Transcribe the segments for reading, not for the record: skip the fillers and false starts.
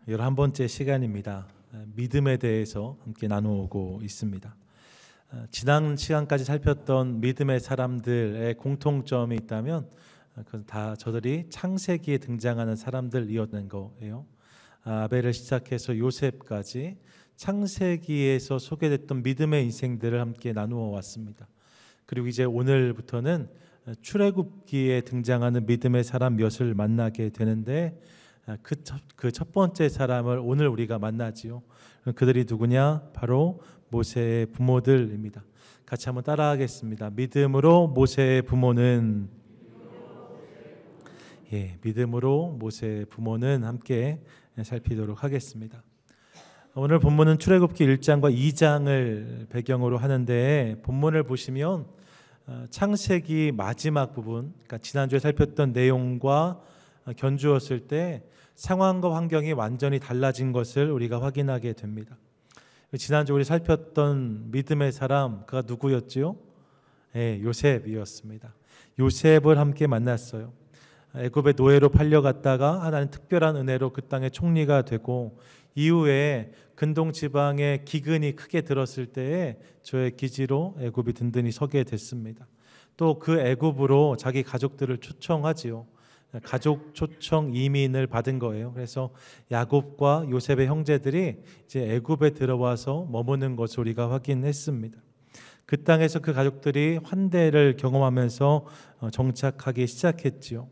11번째 시간입니다. 믿음에 대해서 함께 나누고 있습니다. 지난 시간까지 살폈던 믿음의 사람들의 공통점이 있다면 그건 다 저들이 창세기에 등장하는 사람들이었는 거예요. 아벨을 시작해서 요셉까지 창세기에서 소개됐던 믿음의 인생들을 함께 나누어 왔습니다. 그리고 이제 오늘부터는 출애굽기에 등장하는 믿음의 사람 몇을 만나게 되는데 그 첫 번째 사람을 오늘 우리가 만나지요. 그들이 누구냐? 바로 모세의 부모들입니다. 같이 한번 따라하겠습니다. 믿음으로 모세의 부모는 믿음으로 모세의 부모는 함께 살피도록 하겠습니다. 오늘 본문은 출애굽기 1장과 2장을 배경으로 하는데 본문을 보시면 창세기 마지막 부분, 그러니까 지난주에 살폈던 내용과 견주었을 때 상황과 환경이 완전히 달라진 것을 우리가 확인하게 됩니다. 지난주 우리 살폈던 믿음의 사람, 그가 누구였지요? 요셉이었습니다. 요셉을 함께 만났어요. 애굽의 노예로 팔려갔다가 하나님 특별한 은혜로 그 땅의 총리가 되고 이후에 근동 지방에 기근이 크게 들었을 때에 저의 기지로 애굽이 든든히 서게 됐습니다. 또 그 애굽으로 자기 가족들을 초청하지요. 가족 초청 이민을 받은 거예요. 그래서 야곱과 요셉의 형제들이 이제 애굽에 들어와서 머무는 것을 우리가 확인했습니다. 그 땅에서 그 가족들이 환대를 경험하면서 정착하기 시작했지요.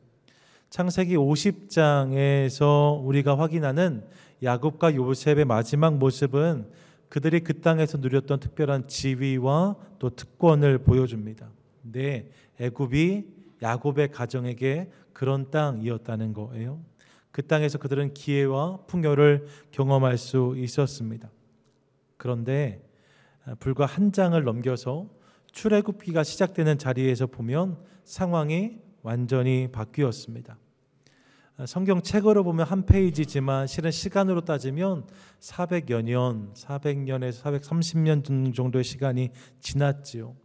창세기 50장에서 우리가 확인하는 야곱과 요셉의 마지막 모습은 그들이 그 땅에서 누렸던 특별한 지위와 또 특권을 보여줍니다. 근데 애굽이 야곱의 가정에게 그런 땅이었다는 거예요. 그 땅에서 그들은 기회와 풍요를 경험할 수 있었습니다. 그런데 불과 한 장을 넘겨서 출애굽기가 시작되는 자리에서 보면 상황이 완전히 바뀌었습니다. 성경책으로 보면 한 페이지지만 실은 시간으로 따지면 400여년, 400년에서 430년 정도의 시간이 지났지요.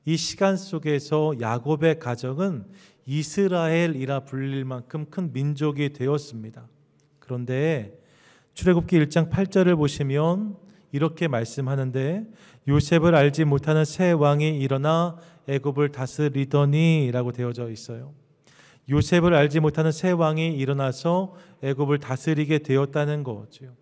이 시간 속에서 야곱의 가정은 이스라엘이라 불릴 만큼 큰 민족이 되었습니다. 그런데 출애굽기 1장 8절을 보시면 이렇게 말씀하는데 요셉을 알지 못하는 새 왕이 일어나 애굽을 다스리더니 라고 되어져 있어요. 요셉을 알지 못하는 새 왕이 일어나서 애굽을 다스리게 되었다는 거죠.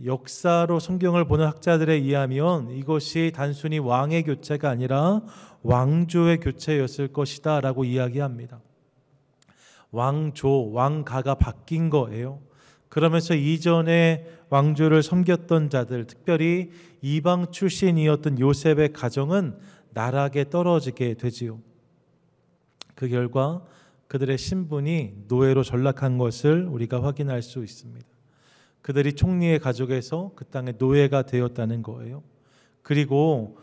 역사로 성경을 보는 학자들에 의하면 이것이 단순히 왕의 교체가 아니라 왕조의 교체였을 것이다 라고 이야기합니다. 왕조, 왕가가 바뀐 거예요. 그러면서 이전에 왕조를 섬겼던 자들, 특별히 이방 출신이었던 요셉의 가정은 나락에 떨어지게 되지요. 그 결과 그들의 신분이 노예로 전락한 것을 우리가 확인할 수 있습니다. 그들이 총리의 가족에서 그 땅의 노예가 되었다는 거예요. 그리고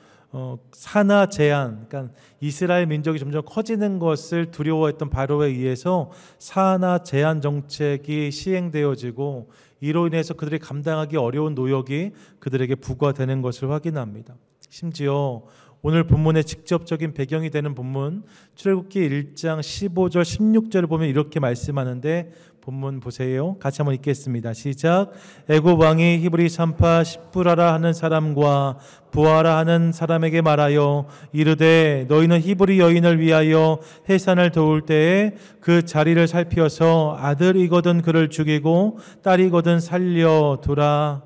산하 제한, 그러니까 이스라엘 민족이 점점 커지는 것을 두려워했던 바로에 의해서 산하 제한 정책이 시행되어지고 이로 인해서 그들이 감당하기 어려운 노역이 그들에게 부과되는 것을 확인합니다. 심지어 오늘 본문의 직접적인 배경이 되는 본문 출애굽기 1장 15절 16절을 보면 이렇게 말씀하는데 본문 보세요. 같이 한번 읽겠습니다. 시작. 애굽 왕이 히브리 산파 십부라라 하는 사람과 부하라 하는 사람에게 말하여 이르되 너희는 히브리 여인을 위하여 해산을 도울 때에 그 자리를 살피어서 아들이거든 그를 죽이고 딸이거든 살려두라.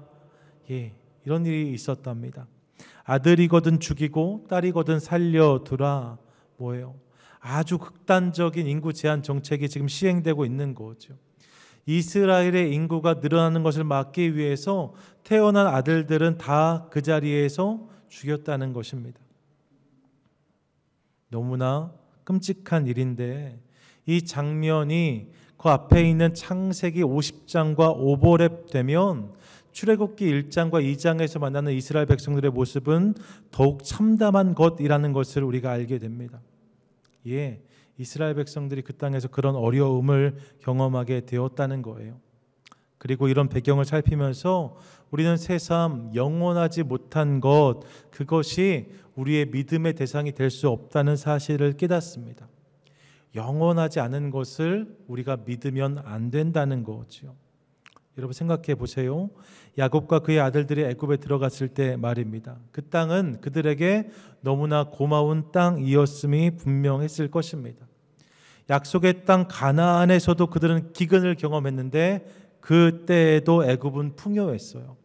이런 일이 있었답니다. 아들이거든 죽이고 딸이거든 살려두라. 뭐예요? 아주 극단적인 인구 제한 정책이 지금 시행되고 있는 거죠. 이스라엘의 인구가 늘어나는 것을 막기 위해서 태어난 아들들은 다 그 자리에서 죽였다는 것입니다. 너무나 끔찍한 일인데 이 장면이 그 앞에 있는 창세기 50장과 오버랩되면 출애굽기 1장과 2장에서 만나는 이스라엘 백성들의 모습은 더욱 참담한 것이라는 것을 우리가 알게 됩니다. 이스라엘 백성들이 그 땅에서 그런 어려움을 경험하게 되었다는 거예요. 그리고 이런 배경을 살피면서 우리는 새삼 영원하지 못한 것, 그것이 우리의 믿음의 대상이 될 수 없다는 사실을 깨닫습니다. 영원하지 않은 것을 우리가 믿으면 안 된다는 거죠. 여러분 생각해 보세요. 야곱과 그의 아들들이 애굽에 들어갔을 때 말입니다. 그 땅은 그들에게 너무나 고마운 땅이었음이 분명했을 것입니다. 약속의 땅 가나안에서도 그들은 기근을 경험했는데 그때에도 애굽은 풍요했어요.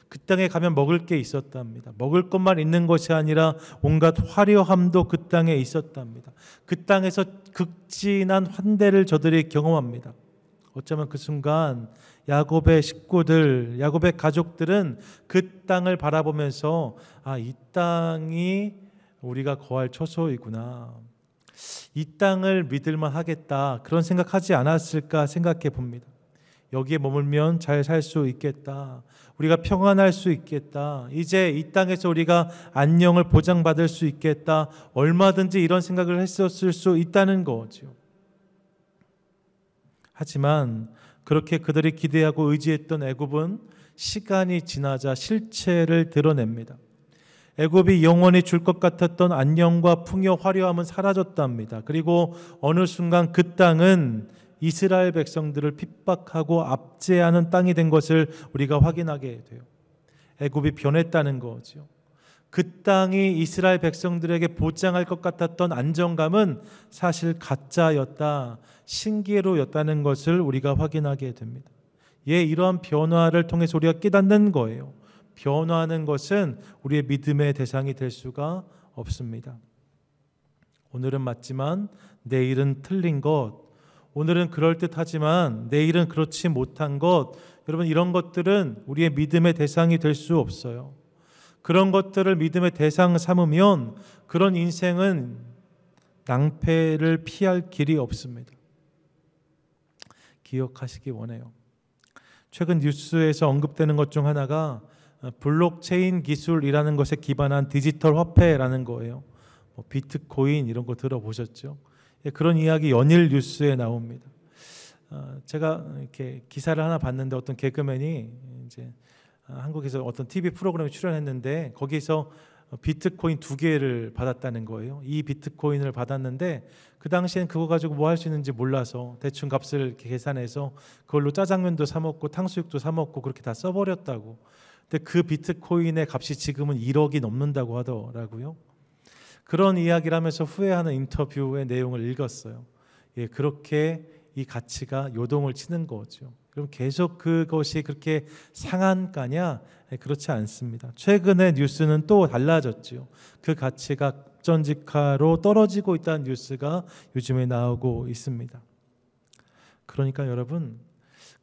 그 땅에 가면 먹을 게 있었답니다. 먹을 것만 있는 것이 아니라 온갖 화려함도 그 땅에 있었답니다. 그 땅에서 극진한 환대를 저들이 경험합니다. 어쩌면 그 순간 야곱의 식구들, 야곱의 가족들은 그 땅을 바라보면서 이 땅이 우리가 거할 처소이구나, 이 땅을 믿을만 하겠다, 그런 생각하지 않았을까 생각해 봅니다. 여기에 머물면 잘 살 수 있겠다, 우리가 평안할 수 있겠다, 이제 이 땅에서 우리가 안녕을 보장받을 수 있겠다, 얼마든지 이런 생각을 했었을 수 있다는 거죠. 하지만 그렇게 그들이 기대하고 의지했던 애굽은 시간이 지나자 실체를 드러냅니다. 애굽이 영원히 줄 것 같았던 안녕과 풍요, 화려함은 사라졌답니다. 그리고 어느 순간 그 땅은 이스라엘 백성들을 핍박하고 압제하는 땅이 된 것을 우리가 확인하게 돼요. 애굽이 변했다는 거죠. 그 땅이 이스라엘 백성들에게 보장할 것 같았던 안정감은 사실 가짜였다, 신기루였다는 것을 우리가 확인하게 됩니다. 이러한 변화를 통해서 우리가 깨닫는 거예요. 변화하는 것은 우리의 믿음의 대상이 될 수가 없습니다. 오늘은 맞지만 내일은 틀린 것, 오늘은 그럴듯하지만 내일은 그렇지 못한 것, 여러분 이런 것들은 우리의 믿음의 대상이 될 수 없어요. 그런 것들을 믿음의 대상 삼으면 그런 인생은 낭패를 피할 길이 없습니다. 기억하시기 원해요. 최근 뉴스에서 언급되는 것 중 하나가 블록체인 기술이라는 것에 기반한 디지털 화폐라는 거예요. 비트코인 이런 거 들어보셨죠? 그런 이야기 연일 뉴스에 나옵니다. 제가 이렇게 기사를 하나 봤는데 어떤 개그맨이 이제 한국에서 어떤 TV 프로그램에 출연했는데 거기서 비트코인 2개를 받았다는 거예요. 이 비트코인을 받았는데 그 당시엔 그거 가지고 뭐 할 수 있는지 몰라서 대충 값을 이렇게 계산해서 그걸로 짜장면도 사 먹고 탕수육도 사 먹고 그렇게 다 써버렸다고. 근데 그 비트코인의 값이 지금은 1억이 넘는다고 하더라고요. 그런 이야기를 하면서 후회하는 인터뷰의 내용을 읽었어요. 그렇게 이 가치가 요동을 치는 거죠. 그럼 계속 그것이 그렇게 상한가냐? 그렇지 않습니다. 최근에 뉴스는 또 달라졌죠. 그 가치가 급전직하로 떨어지고 있다는 뉴스가 요즘에 나오고 있습니다. 그러니까 여러분,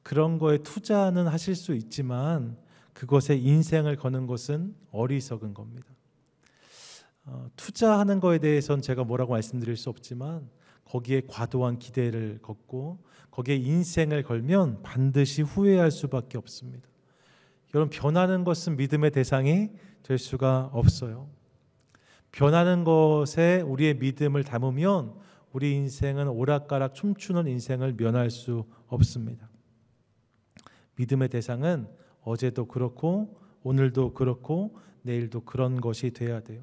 그런 거에 투자는 하실 수 있지만 그것에 인생을 거는 것은 어리석은 겁니다. 투자하는 거에 대해서는 제가 뭐라고 말씀드릴 수 없지만 거기에 과도한 기대를 걷고 거기에 인생을 걸면 반드시 후회할 수밖에 없습니다. 여러분, 변하는 것은 믿음의 대상이 될 수가 없어요. 변하는 것에 우리의 믿음을 담으면 우리 인생은 오락가락 춤추는 인생을 면할 수 없습니다. 믿음의 대상은 어제도 그렇고 오늘도 그렇고 내일도 그런 것이 돼야 돼요.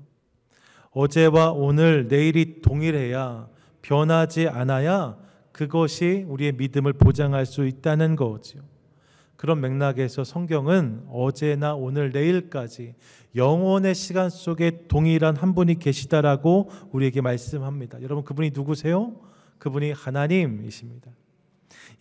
어제와 오늘, 내일이 동일해야, 변하지 않아야 그것이 우리의 믿음을 보장할 수 있다는 거죠. 그런 맥락에서 성경은 어제나 오늘, 내일까지 영원의 시간 속에 동일한 한 분이 계시다라고 우리에게 말씀합니다. 여러분, 그분이 누구세요? 그분이 하나님이십니다.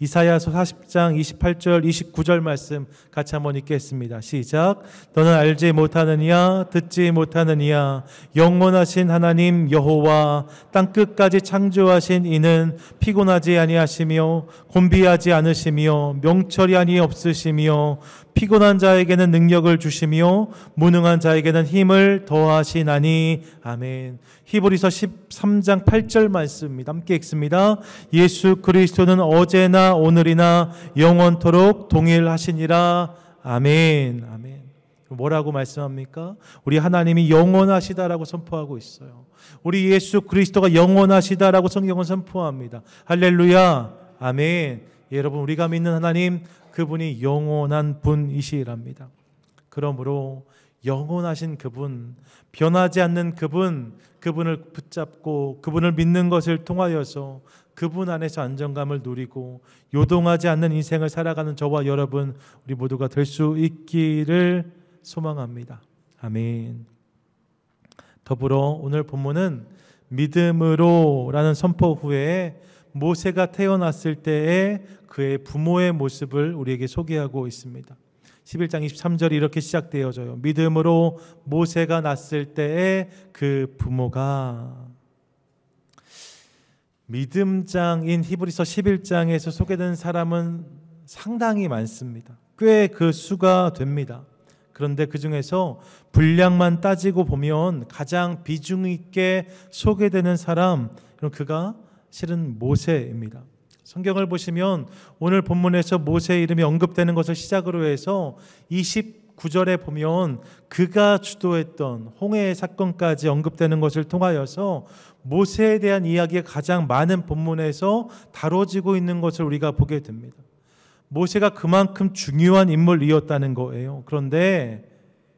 이사야서 40장 28절 29절 말씀 같이 한번 읽겠습니다. 시작. 너는 알지 못하느냐, 듣지 못하느냐, 영원하신 하나님 여호와 땅끝까지 창조하신 이는 피곤하지 아니하시며 곤비하지 않으시며 명철이 아니 없으시며 피곤한 자에게는 능력을 주시며 무능한 자에게는 힘을 더하시나니. 아멘. 히브리서 13장 8절 말씀입니다. 함께 읽습니다. 예수 그리스도는 어제나 오늘이나 영원토록 동일하시니라. 아멘. 아멘. 뭐라고 말씀합니까? 우리 하나님이 영원하시다라고 선포하고 있어요. 우리 예수 그리스도가 영원하시다라고 성경은 선포합니다. 할렐루야. 아멘. 여러분, 우리가 믿는 하나님, 그분이 영원한 분이시랍니다. 그러므로 영원하신 그분, 변하지 않는 그분, 그분을 붙잡고 그분을 믿는 것을 통하여서 그분 안에서 안정감을 누리고 요동하지 않는 인생을 살아가는 저와 여러분 우리 모두가 될 수 있기를 소망합니다. 아멘. 더불어 오늘 본문은 믿음으로라는 선포 후에 모세가 태어났을 때의 그의 부모의 모습을 우리에게 소개하고 있습니다. 11장 23절이 이렇게 시작되어져요. 믿음으로 모세가 났을 때의 그 부모가. 믿음장인 히브리서 11장에서 소개된 사람은 상당히 많습니다. 꽤 그 수가 됩니다. 그런데 그 중에서 분량만 따지고 보면 가장 비중 있게 소개되는 사람, 그가 실은 모세입니다. 성경을 보시면 오늘 본문에서 모세의 이름이 언급되는 것을 시작으로 해서 29절에 보면 그가 주도했던 홍해의 사건까지 언급되는 것을 통하여서 모세에 대한 이야기가 가장 많은 본문에서 다뤄지고 있는 것을 우리가 보게 됩니다. 모세가 그만큼 중요한 인물이었다는 거예요. 그런데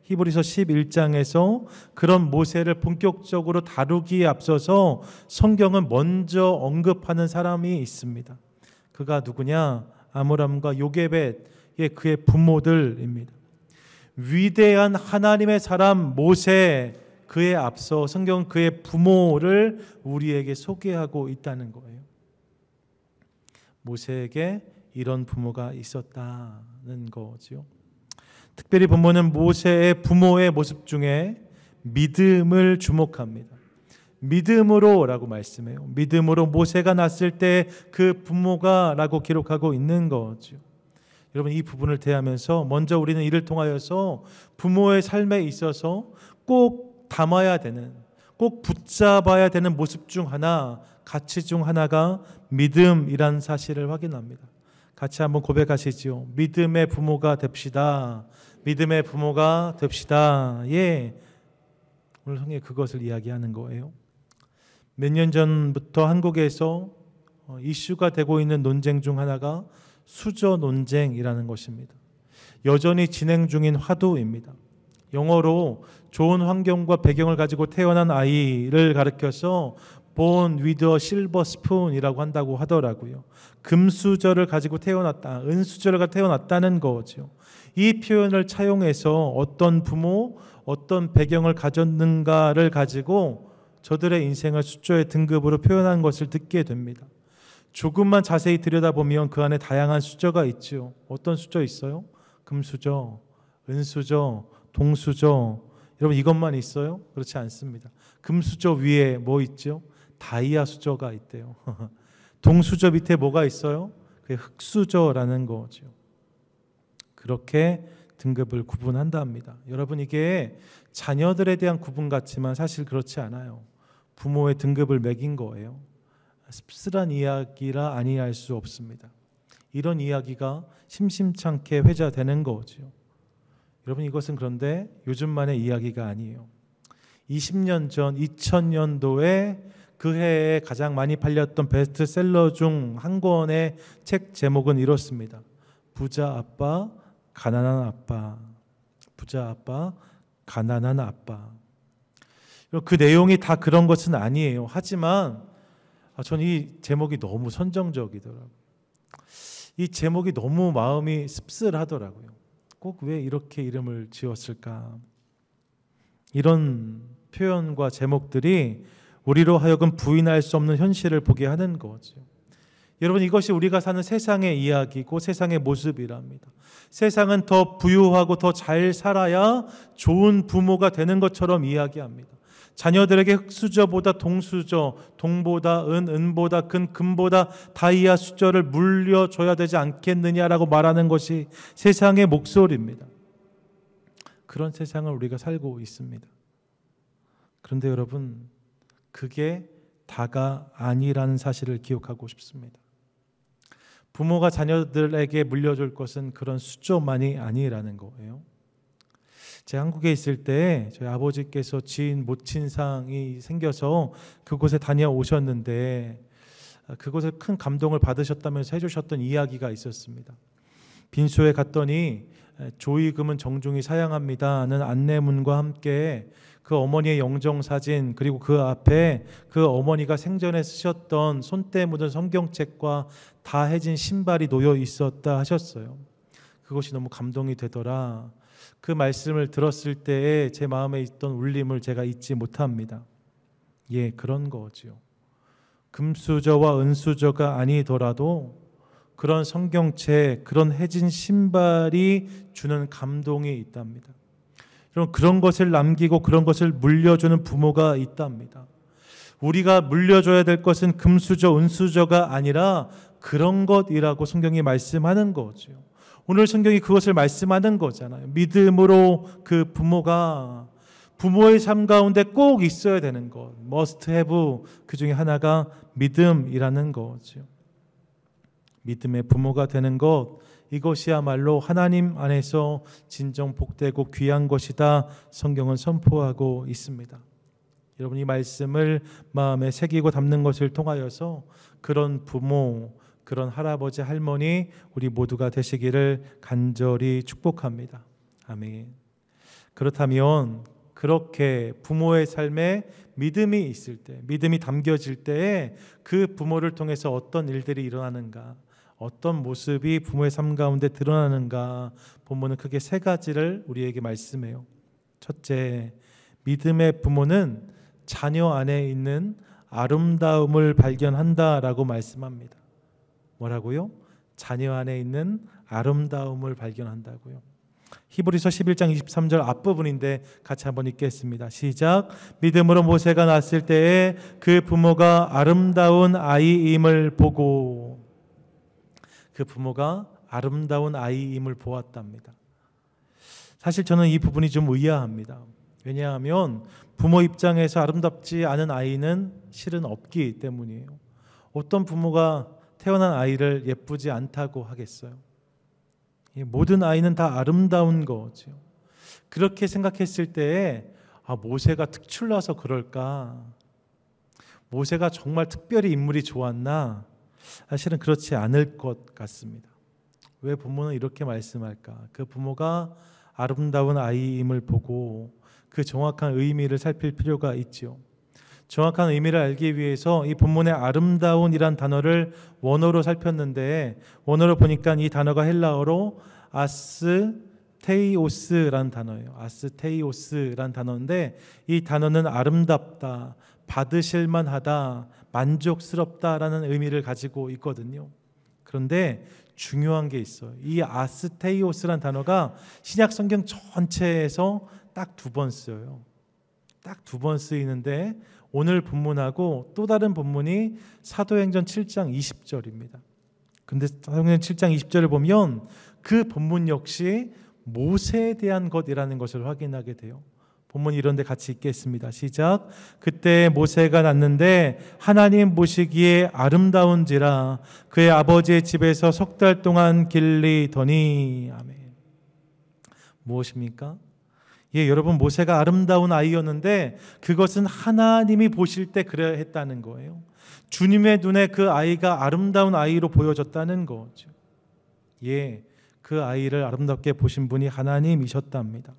히브리서 11장에서 그런 모세를 본격적으로 다루기에 앞서서 성경은 먼저 언급하는 사람이 있습니다. 그가 누구냐? 아므람과 요게벳의 그의 부모들입니다. 위대한 하나님의 사람 모세, 그에 앞서 성경은 그의 부모를 우리에게 소개하고 있다는 거예요. 모세에게 이런 부모가 있었다는 거죠. 특별히 본문은 모세의 부모의 모습 중에 믿음을 주목합니다. 믿음으로라고 말씀해요. 믿음으로 모세가 났을 때 그 부모가 라고 기록하고 있는 거죠. 여러분, 이 부분을 대하면서 먼저 우리는 이를 통하여서 부모의 삶에 있어서 꼭 담아야 되는, 꼭 붙잡아야 되는 모습 중 하나, 가치 중 하나가 믿음이란 사실을 확인합니다. 같이 한번 고백하시죠. 믿음의 부모가 됩시다. 믿음의 부모가 됩시다. 예, 오늘 성경에 그것을 이야기하는 거예요. 몇 년 전부터 한국에서 이슈가 되고 있는 논쟁 중 하나가 수저 논쟁이라는 것입니다. 여전히 진행 중인 화두입니다. 영어로 좋은 환경과 배경을 가지고 태어난 아이를 가리켜서 born with a silver spoon이라고 한다고 하더라고요. 금수저를 가지고 태어났다, 은수저를 가지고 태어났다는 거죠. 이 표현을 차용해서 어떤 부모, 어떤 배경을 가졌는가를 가지고 저들의 인생을 수저의 등급으로 표현한 것을 듣게 됩니다. 조금만 자세히 들여다보면 그 안에 다양한 수저가 있죠. 어떤 수저 있어요? 금수저, 은수저, 동수저. 여러분, 이것만 있어요? 그렇지 않습니다. 금수저 위에 뭐 있죠? 다이아 수저가 있대요. 동수저 밑에 뭐가 있어요? 그게 흑수저라는 거죠. 그렇게 등급을 구분한답니다. 여러분, 이게 자녀들에 대한 구분 같지만 사실 그렇지 않아요. 부모의 등급을 매긴 거예요. 씁쓸한 이야기라 아니할 수 없습니다. 이런 이야기가 심심찮게 회자되는 거죠. 여러분, 이것은 그런데 요즘만의 이야기가 아니에요. 20년 전 2000년도에 그 해에 가장 많이 팔렸던 베스트셀러 중 한 권의 책 제목은 이렇습니다. 부자 아빠, 가난한 아빠. 부자 아빠, 가난한 아빠. 그 내용이 다 그런 것은 아니에요. 하지만 저는 이 제목이 너무 선정적이더라고요. 이 제목이 너무 마음이 씁쓸하더라고요. 꼭 왜 이렇게 이름을 지었을까? 이런 표현과 제목들이 우리로 하여금 부인할 수 없는 현실을 보게 하는 거죠. 여러분, 이것이 우리가 사는 세상의 이야기고 세상의 모습이랍니다. 세상은 더 부유하고 더 잘 살아야 좋은 부모가 되는 것처럼 이야기합니다. 자녀들에게 흑수저보다 동수저, 동보다 은, 은보다 금, 금보다 다이아 수저를 물려줘야 되지 않겠느냐라고 말하는 것이 세상의 목소리입니다. 그런 세상을 우리가 살고 있습니다. 그런데 여러분, 그게 다가 아니라는 사실을 기억하고 싶습니다. 부모가 자녀들에게 물려줄 것은 그런 수저만이 아니라는 거예요. 제가 한국에 있을 때 저희 아버지께서 지인 모친상이 생겨서 그곳에 다녀오셨는데 그곳에 큰 감동을 받으셨다면서 해주셨던 이야기가 있었습니다. 빈소에 갔더니 조의금은 정중히 사양합니다는 안내문과 함께 그 어머니의 영정사진, 그리고 그 앞에 그 어머니가 생전에 쓰셨던 손때 묻은 성경책과 다 해진 신발이 놓여 있었다 하셨어요. 그것이 너무 감동이 되더라. 그 말씀을 들었을 때에 제 마음에 있던 울림을 제가 잊지 못합니다. 예, 그런 거지요. 금수저와 은수저가 아니더라도 그런 성경책, 그런 해진 신발이 주는 감동이 있답니다. 여러분, 그런 것을 남기고 그런 것을 물려주는 부모가 있답니다. 우리가 물려줘야 될 것은 금수저, 은수저가 아니라 그런 것이라고 성경이 말씀하는 거죠. 오늘 성경이 그것을 말씀하는 거잖아요. 믿음으로 그 부모가 부모의 삶 가운데 꼭 있어야 되는 것, must have, 그 중에 하나가 믿음이라는 거죠. 믿음의 부모가 되는 것, 이것이야말로 하나님 안에서 진정 복되고 귀한 것이다 성경은 선포하고 있습니다. 여러분, 이 말씀을 마음에 새기고 담는 것을 통하여서 그런 부모, 그런 할아버지, 할머니 우리 모두가 되시기를 간절히 축복합니다. 아멘. 그렇다면 그렇게 부모의 삶에 믿음이 있을 때, 믿음이 담겨질 때에 그 부모를 통해서 어떤 일들이 일어나는가, 어떤 모습이 부모의 삶 가운데 드러나는가, 본문은 크게 세 가지를 우리에게 말씀해요. 첫째, 믿음의 부모는 자녀 안에 있는 아름다움을 발견한다라고 말씀합니다. 뭐라고요? 자녀 안에 있는 아름다움을 발견한다고요. 히브리서 11장 23절 앞부분인데 같이 한번 읽겠습니다. 시작. 믿음으로 모세가 낳았을 때에 그 부모가 아름다운 아이임을 보고, 그 부모가 아름다운 아이임을 보았답니다. 사실 저는 이 부분이 좀 의아합니다. 왜냐하면 부모 입장에서 아름답지 않은 아이는 실은 없기 때문이에요. 어떤 부모가 태어난 아이를 예쁘지 않다고 하겠어요? 모든 아이는 다 아름다운 거죠. 그렇게 생각했을 때에 모세가 특출나서 그럴까? 모세가 정말 특별히 인물이 좋았나? 사실은 그렇지 않을 것 같습니다. 왜 부모는 이렇게 말씀할까? 그 부모가 아름다운 아이임을 보고 그 정확한 의미를 살필 필요가 있죠. 정확한 의미를 알기 위해서 이 본문의 아름다운이란 단어를 원어로 살폈는데, 원어로 보니까 이 단어가 헬라어로 아스테이오스라는 단어예요. 아스테이오스라는 단어인데, 이 단어는 아름답다, 받으실 만하다, 만족스럽다라는 의미를 가지고 있거든요. 그런데 중요한 게 있어요. 이 아스테이오스라는 단어가 신약 성경 전체에서 딱 2번 쓰여요. 딱 2번 쓰이는데 오늘 본문하고 또 다른 본문이 사도행전 7장 20절입니다. 근데 사도행전 7장 20절을 보면 그 본문 역시 모세에 대한 것이라는 것을 확인하게 돼요. 본문 이런 데 같이 읽겠습니다. 시작. 그때 모세가 낳는데 하나님 보시기에 아름다운지라 그의 아버지의 집에서 3달 동안 길리더니. 아멘. 무엇입니까? 예, 여러분, 모세가 아름다운 아이였는데 그것은 하나님이 보실 때 그래야 했다는 거예요. 주님의 눈에 그 아이가 아름다운 아이로 보여졌다는 거죠. 예, 그 아이를 아름답게 보신 분이 하나님이셨답니다.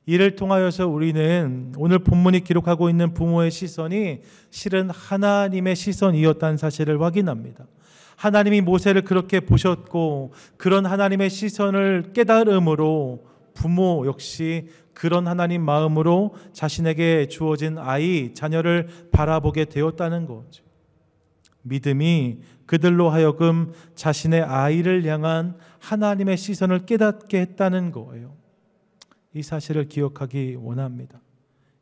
이를 통하여서 우리는 오늘 본문이 기록하고 있는 부모의 시선이 실은 하나님의 시선이었다는 사실을 확인합니다. 하나님이 모세를 그렇게 보셨고 그런 하나님의 시선을 깨달음으로 부모 역시 그런 하나님 마음으로 자신에게 주어진 아이, 자녀를 바라보게 되었다는 거죠. 믿음이 그들로 하여금 자신의 아이를 향한 하나님의 시선을 깨닫게 했다는 거예요. 이 사실을 기억하기 원합니다.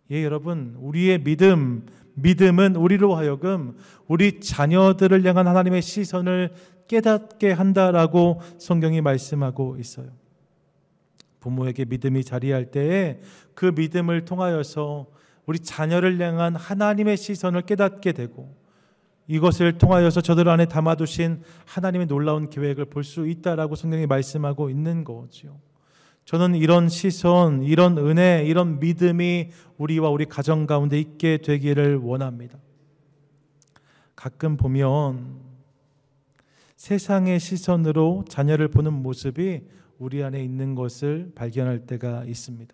예, 여러분, 우리의 믿음은 우리로 하여금 우리 자녀들을 향한 하나님의 시선을 깨닫게 한다라고 성경이 말씀하고 있어요. 부모에게 믿음이 자리할 때에 그 믿음을 통하여서 우리 자녀를 향한 하나님의 시선을 깨닫게 되고 이것을 통하여서 저들 안에 담아두신 하나님의 놀라운 계획을 볼 수 있다라고 성경이 말씀하고 있는 거죠. 저는 이런 시선, 이런 은혜, 이런 믿음이 우리와 우리 가정 가운데 있게 되기를 원합니다. 가끔 보면 세상의 시선으로 자녀를 보는 모습이 우리 안에 있는 것을 발견할 때가 있습니다.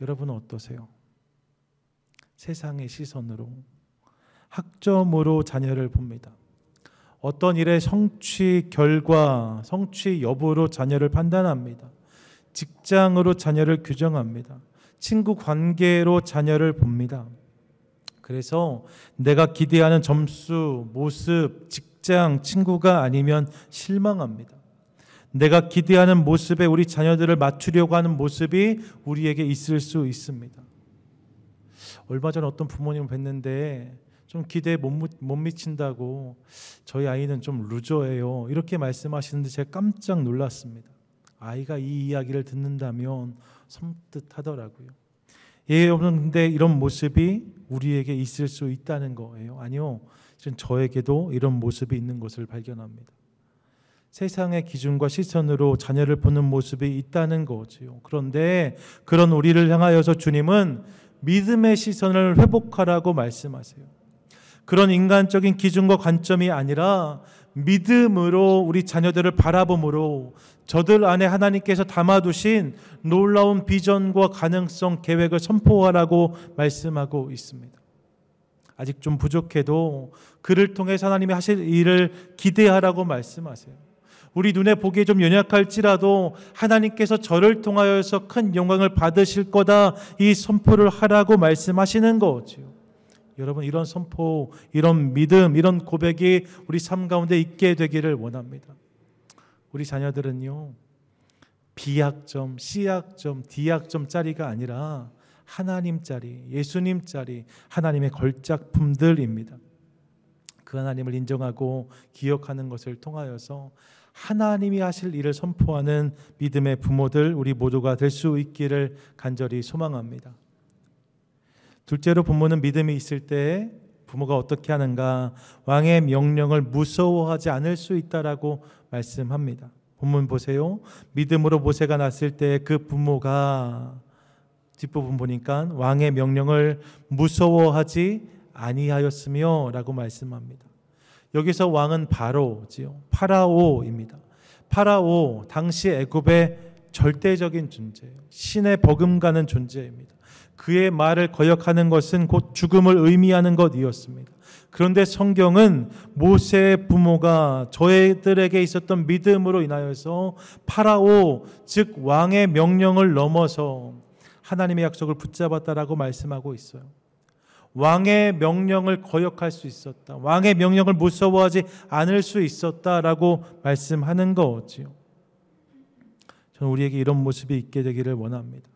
여러분은 어떠세요? 세상의 시선으로, 학점으로 자녀를 봅니다. 어떤 일의 성취 결과, 성취 여부로 자녀를 판단합니다. 직장으로 자녀를 규정합니다. 친구 관계로 자녀를 봅니다. 그래서 내가 기대하는 점수, 모습, 직장, 친구가 아니면 실망합니다. 내가 기대하는 모습에 우리 자녀들을 맞추려고 하는 모습이 우리에게 있을 수 있습니다. 얼마 전에 어떤 부모님을 뵀는데 좀 기대에 못 미친다고 저희 아이는 좀 루저예요, 이렇게 말씀하시는데 제가 깜짝 놀랐습니다. 아이가 이 이야기를 듣는다면 섬뜩하더라고요. 그런데 이런 모습이 우리에게 있을 수 있다는 거예요. 아니요, 저에게도 이런 모습이 있는 것을 발견합니다. 세상의 기준과 시선으로 자녀를 보는 모습이 있다는 거지요. 그런데 그런 우리를 향하여서 주님은 믿음의 시선을 회복하라고 말씀하세요. 그런 인간적인 기준과 관점이 아니라 믿음으로 우리 자녀들을 바라봄으로 저들 안에 하나님께서 담아두신 놀라운 비전과 가능성, 계획을 선포하라고 말씀하고 있습니다. 아직 좀 부족해도 그를 통해서 하나님이 하실 일을 기대하라고 말씀하세요. 우리 눈에 보기에 좀 연약할지라도 하나님께서 저를 통하여서 큰 영광을 받으실 거다, 이 선포를 하라고 말씀하시는 거지요. 여러분, 이런 선포, 이런 믿음, 이런 고백이 우리 삶 가운데 있게 되기를 원합니다. 우리 자녀들은요, B학점, C학점, D학점짜리가 아니라 하나님짜리, 예수님짜리 하나님의 걸작품들입니다. 그 하나님을 인정하고 기억하는 것을 통하여서 하나님이 하실 일을 선포하는 믿음의 부모들, 우리 모두가 될 수 있기를 간절히 소망합니다. 둘째로, 부모는 믿음이 있을 때 부모가 어떻게 하는가? 왕의 명령을 무서워하지 않을 수 있다라고 말씀합니다. 본문 보세요. 믿음으로 모세가 났을 때 그 부모가, 뒷부분 보니까 왕의 명령을 무서워하지 아니하였으며 라고 말씀합니다. 여기서 왕은 바로지요. 파라오입니다. 파라오, 당시 애굽의 절대적인 존재예요. 신의 버금가는 존재입니다. 그의 말을 거역하는 것은 곧 죽음을 의미하는 것이었습니다. 그런데 성경은 모세의 부모가 저희들에게 있었던 믿음으로 인하여서 파라오, 즉 왕의 명령을 넘어서 하나님의 약속을 붙잡았다라고 말씀하고 있어요. 왕의 명령을 거역할 수 있었다, 왕의 명령을 무서워하지 않을 수 있었다라고 말씀하는 거지요. 저는 우리에게 이런 모습이 있게 되기를 원합니다.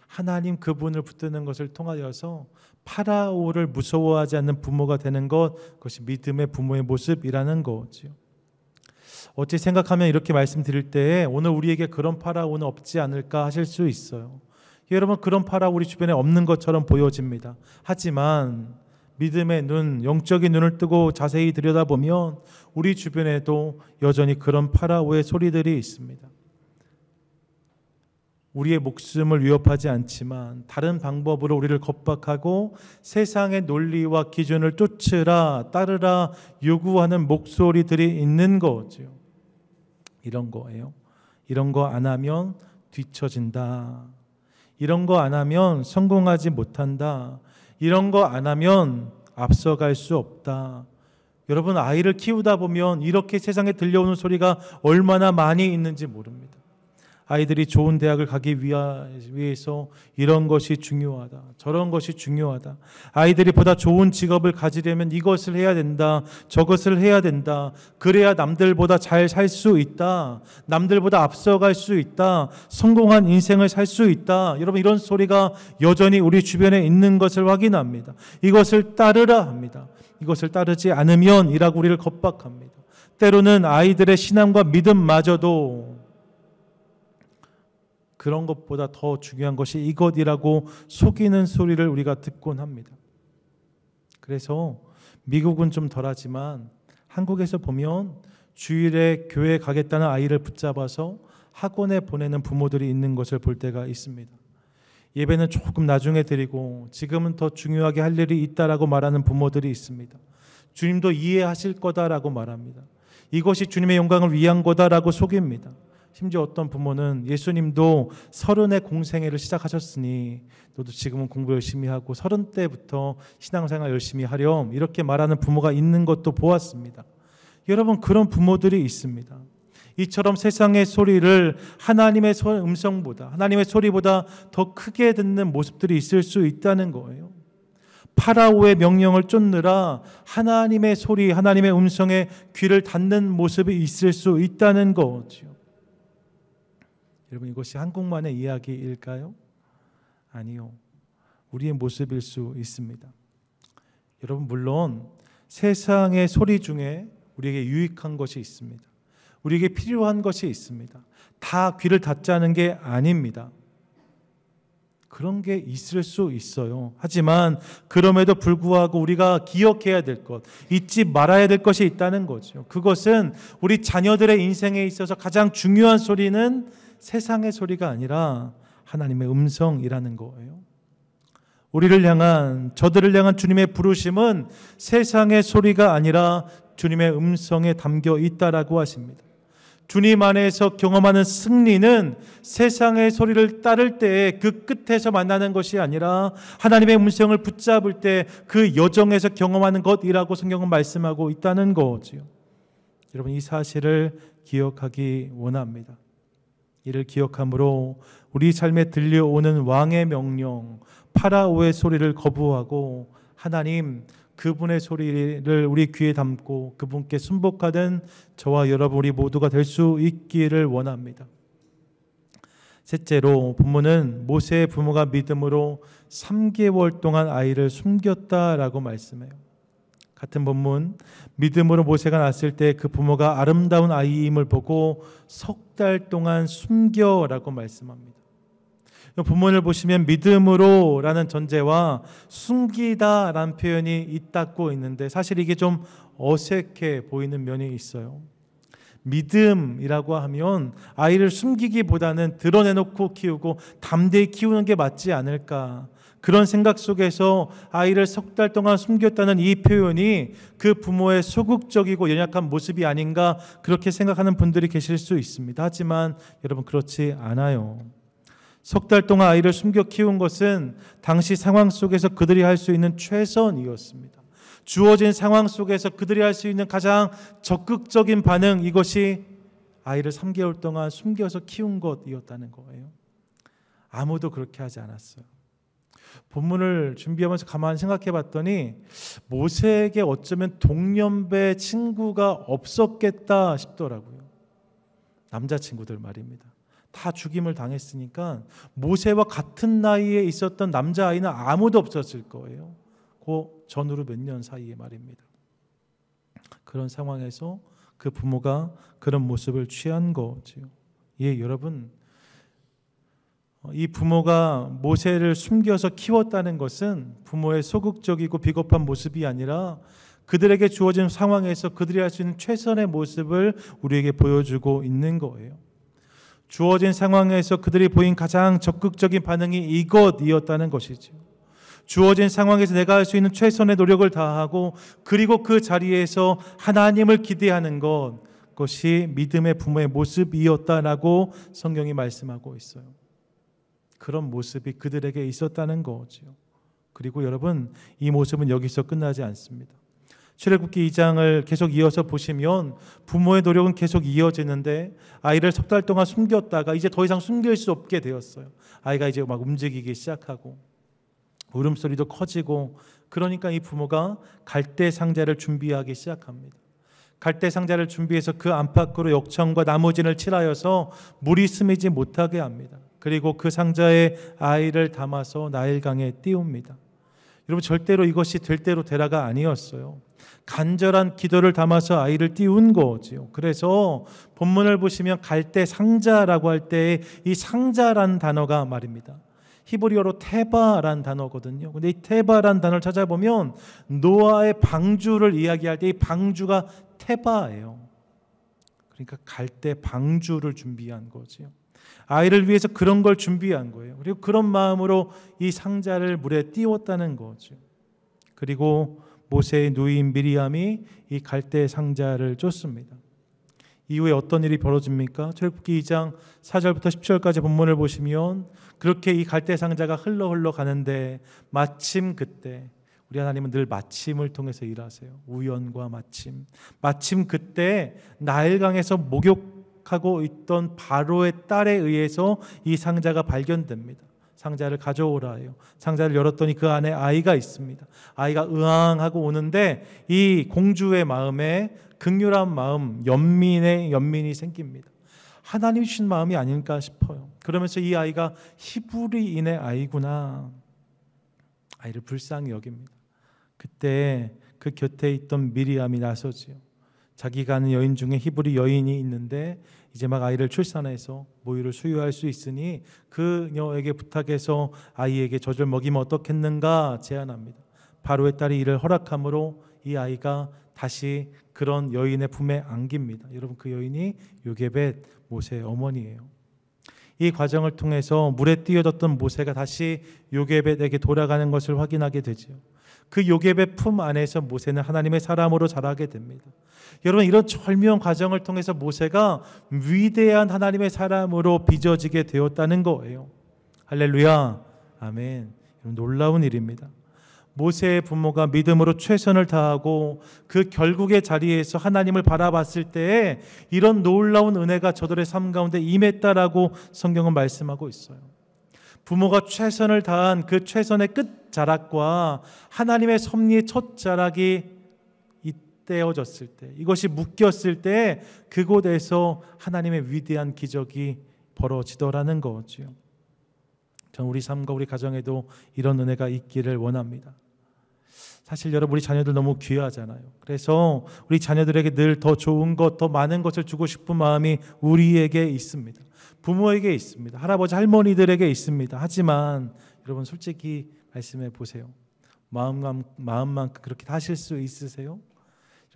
하나님 그분을 붙드는 것을 통하여서 파라오를 무서워하지 않는 부모가 되는 것, 그것이 믿음의 부모의 모습이라는 거지요. 어찌 생각하면 이렇게 말씀드릴 때 오늘 우리에게 그런 파라오는 없지 않을까 하실 수 있어요. 여러분, 그런 파라오 우리 주변에 없는 것처럼 보여집니다. 하지만 믿음의 눈, 영적인 눈을 뜨고 자세히 들여다보면 우리 주변에도 여전히 그런 파라오의 소리들이 있습니다. 우리의 목숨을 위협하지 않지만 다른 방법으로 우리를 겁박하고 세상의 논리와 기준을 쫓으라, 따르라 요구하는 목소리들이 있는 거죠. 이런 거예요. 이런 거 안 하면 뒤처진다. 이런 거 안 하면 성공하지 못한다. 이런 거 안 하면 앞서갈 수 없다. 여러분, 아이를 키우다 보면 이렇게 세상에 들려오는 소리가 얼마나 많이 있는지 모릅니다. 아이들이 좋은 대학을 가기 위해서 이런 것이 중요하다, 저런 것이 중요하다. 아이들이 보다 좋은 직업을 가지려면 이것을 해야 된다, 저것을 해야 된다. 그래야 남들보다 잘 살 수 있다, 남들보다 앞서갈 수 있다, 성공한 인생을 살 수 있다. 여러분, 이런 소리가 여전히 우리 주변에 있는 것을 확인합니다. 이것을 따르라 합니다. 이것을 따르지 않으면 이라고 우리를 겁박합니다. 때로는 아이들의 신앙과 믿음마저도 그런 것보다 더 중요한 것이 이것이라고 속이는 소리를 우리가 듣곤 합니다. 그래서 미국은 좀 덜하지만 한국에서 보면 주일에 교회 가겠다는 아이를 붙잡아서 학원에 보내는 부모들이 있는 것을 볼 때가 있습니다. 예배는 조금 나중에 드리고 지금은 더 중요하게 할 일이 있다라고 말하는 부모들이 있습니다. 주님도 이해하실 거다라고 말합니다. 이것이 주님의 영광을 위한 거다라고 속입니다. 심지어 어떤 부모는 예수님도 30에 공생애를 시작하셨으니 너도 지금은 공부 열심히 하고 30대부터 신앙생활 열심히 하렴 이렇게 말하는 부모가 있는 것도 보았습니다. 여러분, 그런 부모들이 있습니다. 이처럼 세상의 소리를 하나님의 음성보다, 하나님의 소리보다 더 크게 듣는 모습들이 있을 수 있다는 거예요. 파라오의 명령을 쫓느라 하나님의 소리, 하나님의 음성에 귀를 닫는 모습이 있을 수 있다는 거죠. 여러분, 이것이 한국만의 이야기일까요? 아니요. 우리의 모습일 수 있습니다. 여러분, 물론 세상의 소리 중에 우리에게 유익한 것이 있습니다. 우리에게 필요한 것이 있습니다. 다 귀를 닫자는 게 아닙니다. 그런 게 있을 수 있어요. 하지만 그럼에도 불구하고 우리가 기억해야 될 것, 잊지 말아야 될 것이 있다는 거죠. 그것은 우리 자녀들의 인생에 있어서 가장 중요한 소리는 세상의 소리가 아니라 하나님의 음성이라는 거예요. 우리를 향한, 저들을 향한 주님의 부르심은 세상의 소리가 아니라 주님의 음성에 담겨 있다라고 하십니다. 주님 안에서 경험하는 승리는 세상의 소리를 따를 때 그 끝에서 만나는 것이 아니라 하나님의 음성을 붙잡을 때 그 여정에서 경험하는 것이라고 성경은 말씀하고 있다는 거지요. 여러분, 이 사실을 기억하기 원합니다. 이를 기억함으로 우리 삶에 들려오는 왕의 명령, 파라오의 소리를 거부하고 하나님, 그분의 소리를 우리 귀에 담고 그분께 순복하는 저와 여러분 우리 모두가 될 수 있기를 원합니다. 셋째로, 본문은 모세의 부모가 믿음으로 3개월 동안 아이를 숨겼다라고 말씀해요. 같은 본문, 믿음으로 모세가 낳았을 때 그 부모가 아름다운 아이임을 보고 석 달 동안 숨겨라고 말씀합니다. 본문을 보시면 믿음으로라는 전제와 숨기다라는 표현이 있다고 있는데 사실 이게 좀 어색해 보이는 면이 있어요. 믿음이라고 하면 아이를 숨기기보다는 드러내놓고 키우고 담대히 키우는 게 맞지 않을까, 그런 생각 속에서 아이를 석 달 동안 숨겼다는 이 표현이 그 부모의 소극적이고 연약한 모습이 아닌가, 그렇게 생각하는 분들이 계실 수 있습니다. 하지만 여러분, 그렇지 않아요. 석 달 동안 아이를 숨겨 키운 것은 당시 상황 속에서 그들이 할 수 있는 최선이었습니다. 주어진 상황 속에서 그들이 할 수 있는 가장 적극적인 반응, 이것이 아이를 3개월 동안 숨겨서 키운 것이었다는 거예요. 아무도 그렇게 하지 않았어요. 본문을 준비하면서 가만히 생각해 봤더니 모세에게 어쩌면 동년배 친구가 없었겠다 싶더라고요. 남자친구들 말입니다. 다 죽임을 당했으니까 모세와 같은 나이에 있었던 남자아이는 아무도 없었을 거예요. 그 전후로 몇 년 사이에 말입니다. 그런 상황에서 그 부모가 그런 모습을 취한 거지요. 예, 여러분, 이 부모가 모세를 숨겨서 키웠다는 것은 부모의 소극적이고 비겁한 모습이 아니라 그들에게 주어진 상황에서 그들이 할 수 있는 최선의 모습을 우리에게 보여주고 있는 거예요. 주어진 상황에서 그들이 보인 가장 적극적인 반응이 이것이었다는 것이죠. 주어진 상황에서 내가 할 수 있는 최선의 노력을 다하고 그리고 그 자리에서 하나님을 기대하는 것이 믿음의 부모의 모습이었다라고 성경이 말씀하고 있어요. 그런 모습이 그들에게 있었다는 거죠. 그리고 여러분, 이 모습은 여기서 끝나지 않습니다. 출애굽기 2장을 계속 이어서 보시면 부모의 노력은 계속 이어지는데 아이를 석 달 동안 숨겼다가 이제 더 이상 숨길 수 없게 되었어요. 아이가 이제 막 움직이기 시작하고 울음소리도 커지고, 그러니까 이 부모가 갈대 상자를 준비하기 시작합니다. 갈대 상자를 준비해서 그 안팎으로 역청과 나무진을 칠하여서 물이 스미지 못하게 합니다. 그리고 그 상자에 아이를 담아서 나일강에 띄웁니다. 여러분, 절대로 이것이 될 대로 되라가 아니었어요. 간절한 기도를 담아서 아이를 띄운 거지요. 그래서 본문을 보시면 갈대 상자라고 할 때 이 상자라는 단어가 말입니다. 히브리어로 테바라는 단어거든요. 근데 이 테바라는 단어를 찾아보면 노아의 방주를 이야기할 때 이 방주가 테바예요. 그러니까 갈대 방주를 준비한 거지요. 아이를 위해서 그런 걸 준비한 거예요. 그리고 그런 마음으로 이 상자를 물에 띄웠다는 거죠. 그리고 모세의 누이인 미리암이 이 갈대 상자를 쫓습니다. 이후에 어떤 일이 벌어집니까? 출애굽기 2장 4절부터 10절까지 본문을 보시면 그렇게 이 갈대 상자가 흘러 가는데 마침 그때, 우리 하나님은 늘 마침을 통해서 일하세요. 우연과 마침 그때 나일강에서 목욕하고 있던 바로의 딸에 의해서 이 상자가 발견됩니다. 상자를 가져오라 해요. 상자를 열었더니 그 안에 아이가 있습니다. 아이가 으앙하고 오는데 이 공주의 마음에 긍휼한 마음, 연민이 생깁니다. 하나님 주신 마음이 아닐까 싶어요. 그러면서 이 아이가 히브리인의 아이구나, 아이를 불쌍히 여깁니다. 그때 그 곁에 있던 미리암이 나서지요. 자기가 아는 여인 중에 히브리 여인이 있는데 이제 막 아이를 출산해서 모유를 수유할 수 있으니 그녀에게 부탁해서 아이에게 젖을 먹이면 어떻겠는가 제안합니다. 바로의 딸이 이를 허락함으로 이 아이가 다시 그런 여인의 품에 안깁니다. 여러분, 그 여인이 요게벳, 모세의 어머니예요. 이 과정을 통해서 물에 뛰어졌던 모세가 다시 요게벳에게 돌아가는 것을 확인하게 되죠. 그 요게벳 품 안에서 모세는 하나님의 사람으로 자라게 됩니다. 여러분, 이런 절묘한 과정을 통해서 모세가 위대한 하나님의 사람으로 빚어지게 되었다는 거예요. 할렐루야, 아멘. 놀라운 일입니다. 모세의 부모가 믿음으로 최선을 다하고 그 결국의 자리에서 하나님을 바라봤을 때에 이런 놀라운 은혜가 저들의 삶 가운데 임했다라고 성경은 말씀하고 있어요. 부모가 최선을 다한 그 최선의 끝자락과 하나님의 섭리의 첫자락이 잇대어졌을 때, 이것이 묶였을 때 그곳에서 하나님의 위대한 기적이 벌어지더라는 거죠. 저는 우리 삶과 우리 가정에도 이런 은혜가 있기를 원합니다. 사실 여러분, 우리 자녀들 너무 귀하잖아요. 그래서 우리 자녀들에게 늘 더 좋은 것, 더 많은 것을 주고 싶은 마음이 우리에게 있습니다. 부모에게 있습니다. 할아버지, 할머니들에게 있습니다. 하지만 여러분, 솔직히 말씀해 보세요. 마음만큼 그렇게 하실 수 있으세요?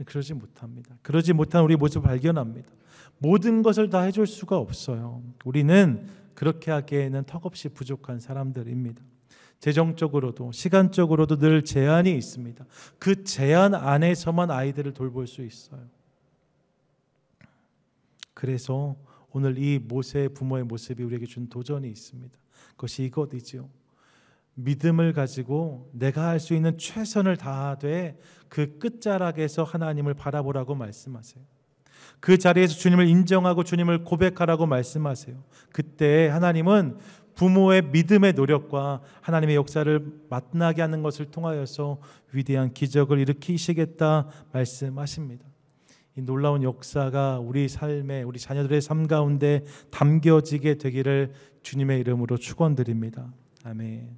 그러지 못합니다. 그러지 못한 우리 모습을 발견합니다. 모든 것을 다 해줄 수가 없어요. 우리는 그렇게 하기에는 턱없이 부족한 사람들입니다. 재정적으로도 시간적으로도 늘 제한이 있습니다. 그 제한 안에서만 아이들을 돌볼 수 있어요. 그래서 오늘 이 모세의 부모의 모습이 우리에게 준 도전이 있습니다. 그것이 이것이죠. 믿음을 가지고 내가 할 수 있는 최선을 다하되 그 끝자락에서 하나님을 바라보라고 말씀하세요. 그 자리에서 주님을 인정하고 주님을 고백하라고 말씀하세요. 그때 하나님은 부모의 믿음의 노력과 하나님의 역사를 만나게 하는 것을 통하여서 위대한 기적을 일으키시겠다 말씀하십니다. 이 놀라운 역사가 우리 삶에, 우리 자녀들의 삶 가운데 담겨지게 되기를 주님의 이름으로 축원드립니다. 아멘.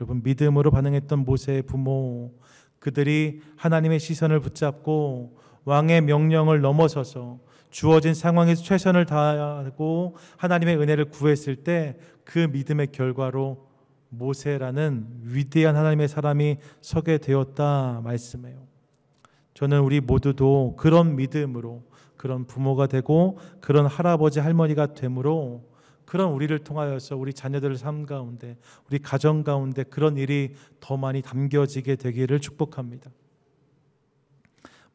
여러분, 믿음으로 반응했던 모세의 부모, 그들이 하나님의 시선을 붙잡고 왕의 명령을 넘어서서 주어진 상황에서 최선을 다하고 하나님의 은혜를 구했을 때 그 믿음의 결과로 모세라는 위대한 하나님의 사람이 서게 되었다 말씀해요. 저는 우리 모두도 그런 믿음으로 그런 부모가 되고 그런 할아버지 할머니가 됨으로 그런 우리를 통하여서 우리 자녀들의 삶 가운데, 우리 가정 가운데 그런 일이 더 많이 담겨지게 되기를 축복합니다.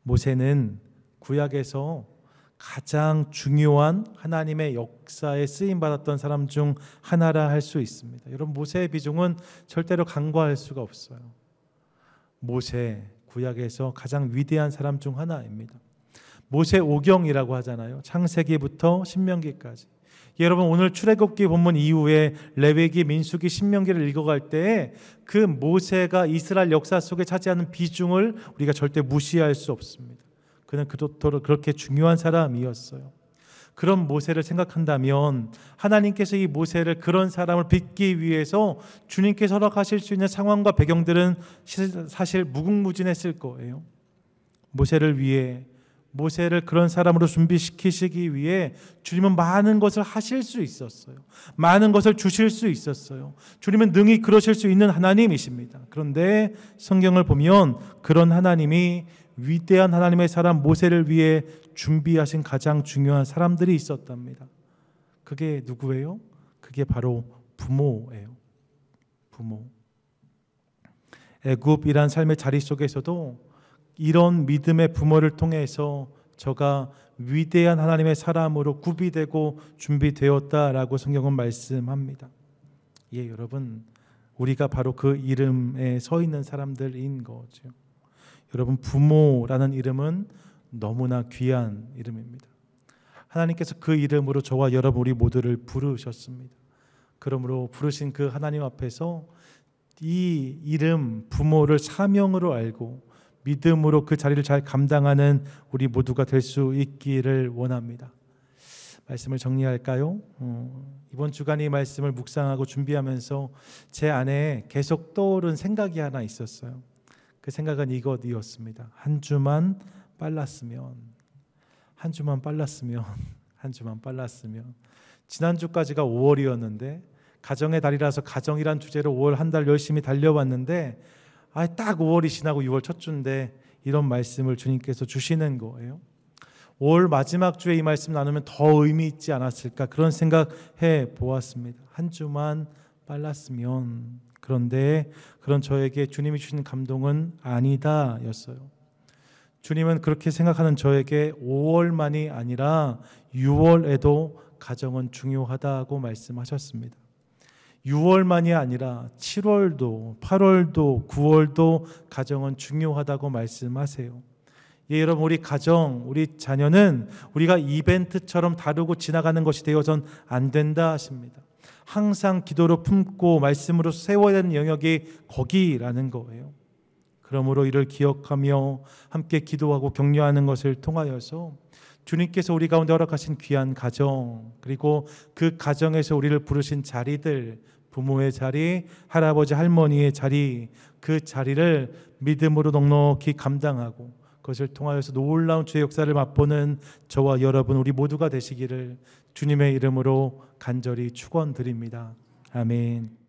모세는 구약에서 가장 중요한 하나님의 역사에 쓰임받았던 사람 중 하나라 할 수 있습니다. 여러분, 모세의 비중은 절대로 간과할 수가 없어요. 모세, 구약에서 가장 위대한 사람 중 하나입니다. 모세 오경이라고 하잖아요. 창세기부터 신명기까지. 여러분, 오늘 출애굽기 본문 이후에 레위기, 민수기, 신명기를 읽어갈 때 그 모세가 이스라엘 역사 속에 차지하는 비중을 우리가 절대 무시할 수 없습니다. 그는 그토록 그렇게 중요한 사람이었어요. 그런 모세를 생각한다면 하나님께서 이 모세를, 그런 사람을 빚기 위해서 주님께서 허락하실 수 있는 상황과 배경들은 사실 무궁무진했을 거예요. 모세를 위해, 모세를 그런 사람으로 준비시키시기 위해 주님은 많은 것을 하실 수 있었어요. 많은 것을 주실 수 있었어요. 주님은 능히 그러실 수 있는 하나님이십니다. 그런데 성경을 보면 그런 하나님이 위대한 하나님의 사람 모세를 위해 준비하신 가장 중요한 사람들이 있었답니다. 그게 누구예요? 그게 바로 부모예요. 부모. 애굽이란 삶의 자리 속에서도 이런 믿음의 부모를 통해서 저가 위대한 하나님의 사람으로 구비되고 준비되었다라고 성경은 말씀합니다. 예, 여러분, 우리가 바로 그 이름에 서 있는 사람들인 거죠. 여러분, 부모라는 이름은 너무나 귀한 이름입니다. 하나님께서 그 이름으로 저와 여러분 우리 모두를 부르셨습니다. 그러므로 부르신 그 하나님 앞에서 이 이름 부모를 사명으로 알고 믿음으로 그 자리를 잘 감당하는 우리 모두가 될 수 있기를 원합니다. 말씀을 정리할까요? 이번 주간 이 말씀을 묵상하고 준비하면서 제 안에 계속 떠오른 생각이 하나 있었어요. 그 생각은 이것이었습니다. 한 주만 빨랐으면, 한 주만 빨랐으면, 한 주만 빨랐으면. 지난주까지가 5월이었는데 가정의 달이라서 가정이란 주제로 5월 한 달 열심히 달려왔는데 딱 5월이 지나고 6월 첫 주인데 이런 말씀을 주님께서 주시는 거예요. 5월 마지막 주에 이 말씀 나누면 더 의미 있지 않았을까, 그런 생각해 보았습니다. 한 주만 빨랐으면. 그런데 그런 저에게 주님이 주신 감동은 아니다 였어요. 주님은 그렇게 생각하는 저에게 5월만이 아니라 6월에도 가정은 중요하다고 말씀하셨습니다. 6월만이 아니라 7월도 8월도 9월도 가정은 중요하다고 말씀하세요. 예, 여러분, 우리 가정, 우리 자녀는 우리가 이벤트처럼 다루고 지나가는 것이 되어선 안 된다 하십니다. 항상 기도로 품고 말씀으로 세워야 되는 영역이 거기라는 거예요. 그러므로 이를 기억하며 함께 기도하고 격려하는 것을 통하여서 주님께서 우리 가운데 허락하신 귀한 가정, 그리고 그 가정에서 우리를 부르신 자리들, 부모의 자리, 할아버지 할머니의 자리, 그 자리를 믿음으로 넉넉히 감당하고 그것을 통하여서 놀라운 주의 역사를 맛보는 저와 여러분 우리 모두가 되시기를 주님의 이름으로 간절히 축원드립니다. 아멘.